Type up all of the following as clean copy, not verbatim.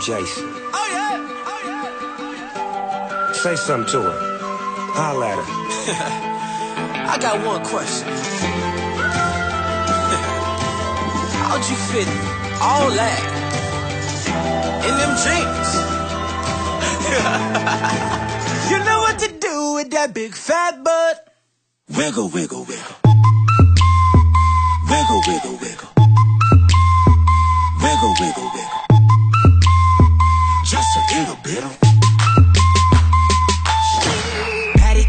Jason. Oh yeah. Oh yeah. Say something to her. Holla at her. I got one question. How'd you fit all that in them jeans? You know what to do with that big fat butt. Wiggle, wiggle, wiggle. Wiggle, wiggle, wiggle. Wiggle, wiggle, wiggle. Just a little bit of patty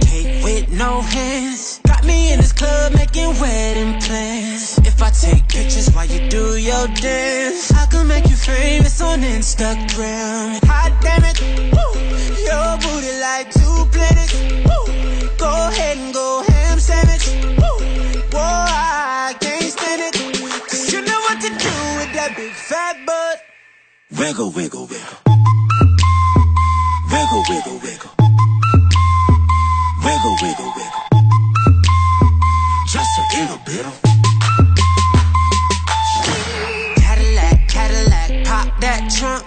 cake with no hands. Got me in this club making wedding plans. If I take pictures while you do your dance, I can make you famous on Instagram. Hot damn it, woo. Your booty like 2 planets. Woo. Go ahead and go ham sandwich. Woo. Whoa, I can't stand it. 'Cause you know what to do with that big fat butt. Wiggle, wiggle, wiggle. Wiggle, wiggle, wiggle. Wiggle, wiggle, wiggle. Just a little bit of Cadillac, Cadillac, pop that trunk.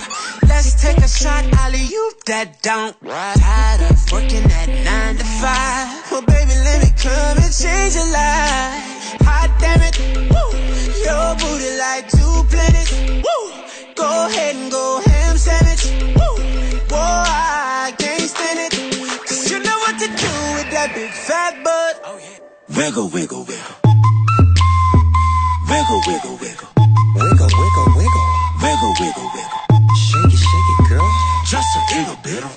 Let's take a shot, alley-oop that don't. Tired of working at 9 to 5. Well, baby, let me come and change your life. Hot damn it, woo. Your booty like 2 planets. Woo. Go ahead and go ham sandwich. Woo. Whoa, I can't stand it. 'Cause you know what to do with that big fat butt. Oh, yeah. Wiggle, wiggle, wiggle. Wiggle, wiggle, wiggle. Wiggle, wiggle, wiggle. Wiggle, wiggle, wiggle. Shake it, girl. Just a little bit of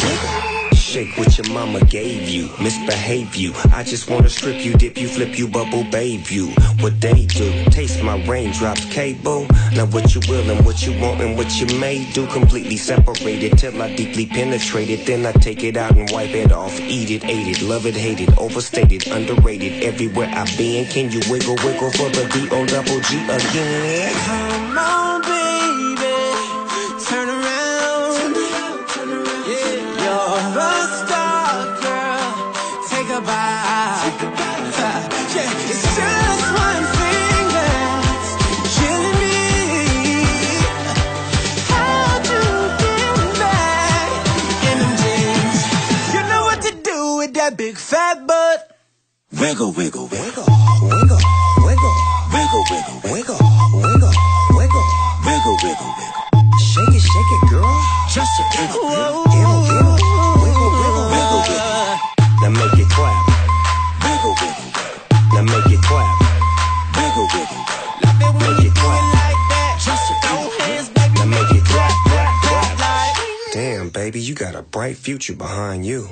Wiggle. Shake what your mama gave you. Misbehave you. I just wanna strip you, dip you, flip you, bubble babe you. What they do, taste my raindrops, cable. Now what you will and what you want and what you may do. Completely separated till I deeply penetrate it. Then I take it out and wipe it off. Eat it, ate it, love it, hate it. Overstated, underrated. Everywhere I've been, can you wiggle, wiggle for the D-O-double-G again? Come on, baby. Turn around. Yeah, you're a star, girl. Take a bite. Yeah, it's just one thing that's killing me. How'd you get back in them jeans? You know what to do with that big fat butt. Wiggle, wiggle, wiggle. Wiggle, wiggle. Wiggle, wiggle, wiggle. Wiggle, wiggle, wiggle. Wiggle, wiggle, wiggle. Shake it, girl. Just a little bit. Wiggle, wiggle, wiggle. Now make it clap. Wiggle, wiggle, wiggle. Now make it clap. Wiggle, wiggle, wiggle. Love it when you do it like that. Just a throw hands, baby. Now make it clap, clap, clap. Like. Damn, baby, you got a bright future behind you.